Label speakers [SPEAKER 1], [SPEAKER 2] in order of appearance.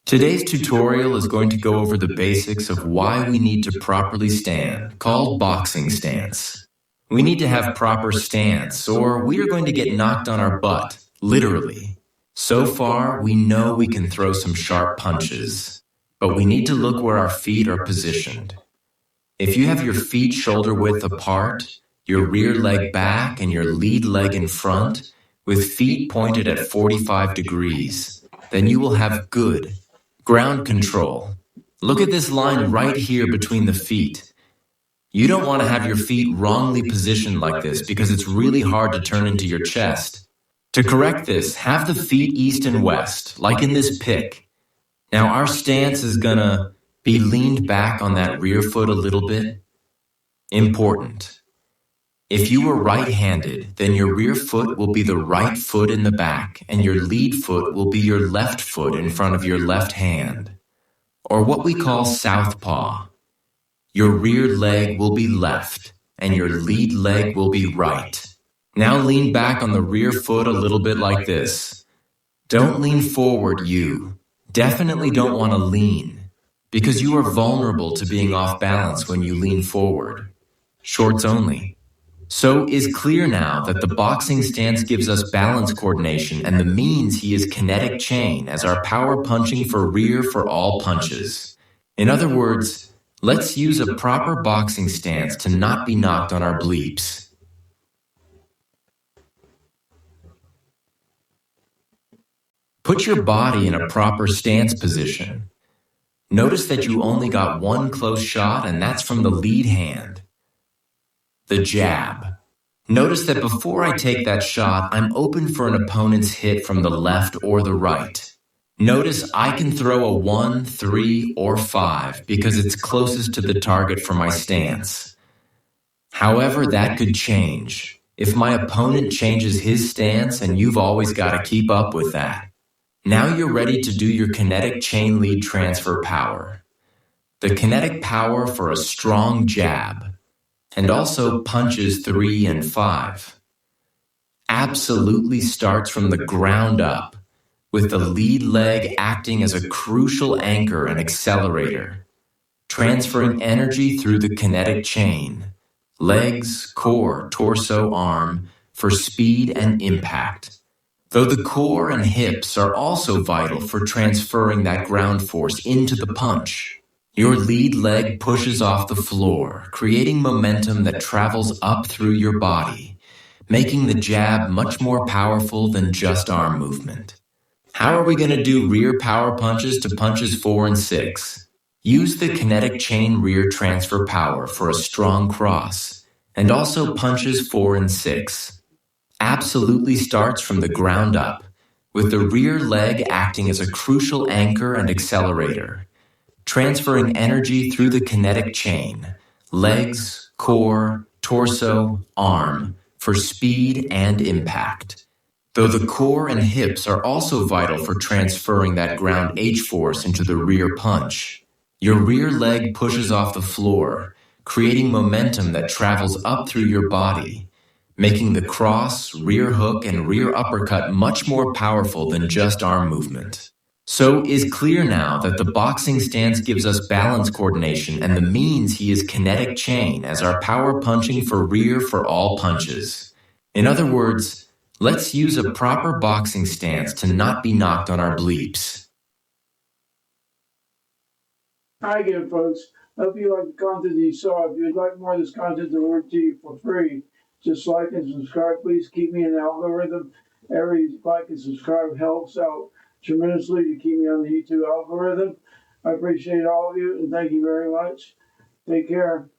[SPEAKER 1] Today's tutorial is going to go over the basics of why we need to properly stand, called boxing stance. We need to have proper stance, or we are going to get knocked on our butt, literally. So far, we know we can throw some sharp punches, but we need to look where our feet are positioned. If you have your feet shoulder width apart, your rear leg back and your lead leg in front, with feet pointed at 45 degrees, then you will have good ground control. Look at this line right here between the feet. You don't want to have your feet wrongly positioned like this because it's really hard to turn into your chest. To correct this, have the feet east and west, like in this pick. Now our stance is gonna be leaned back on that rear foot a little bit. Important. If you were right-handed, then your rear foot will be the right foot in the back, and your lead foot will be your left foot in front of your left hand, or what we call southpaw. Your rear leg will be left, and your lead leg will be right. Now lean back on the rear foot a little bit like this. Don't lean forward, you. Definitely don't want to lean, because you are vulnerable to being off balance when you lean forward. Shorts only. So is clear now that the boxing stance gives us balance coordination, and the means he is kinetic chain as our power punching for rear for all punches. In other words, let's use a proper boxing stance to not be knocked on our bleeps. Put your body in a proper stance position. Notice that you only got one close shot, and that's from the lead hand. The jab. Notice that before I take that shot, I'm open for an opponent's hit from the left or the right. Notice I can throw a 1, 3, or 5 because it's closest to the target for my stance. However, that could change if my opponent changes his stance, and you've always got to keep up with that. Now you're ready to do your kinetic chain lead transfer power. The kinetic power for a strong jab, and also punches 3 and 5. Absolutely starts from the ground up, with the lead leg acting as a crucial anchor and accelerator, transferring energy through the kinetic chain, legs, core, torso, arm, for speed and impact. Though the core and hips are also vital for transferring that ground force into the punch. Your lead leg pushes off the floor, creating momentum that travels up through your body, making the jab much more powerful than just arm movement. How are we going to do rear power punches to punches 4 and 6? Use the kinetic chain rear transfer power for a strong cross, and also punches 4 and 6. Absolutely starts from the ground up, with the rear leg acting as a crucial anchor and accelerator, transferring energy through the kinetic chain, legs, core, torso, arm, for speed and impact. Though the core and hips are also vital for transferring that ground H-force into the rear punch. Your rear leg pushes off the floor, creating momentum that travels up through your body, making the cross, rear hook, and rear uppercut much more powerful than just arm movement. So is clear now that the boxing stance gives us balance coordination, and the means he is kinetic chain as our power punching for rear for all punches. In other words, let's use a proper boxing stance to not be knocked on our bleeps.
[SPEAKER 2] Hi again, folks. Hope you like the content you saw. If you'd like more of this content delivered to you for free, just like and subscribe. Please keep me in the algorithm. Every like and subscribe helps out tremendously to keep me on the YouTube algorithm. I appreciate all of you, and thank you very much. Take care.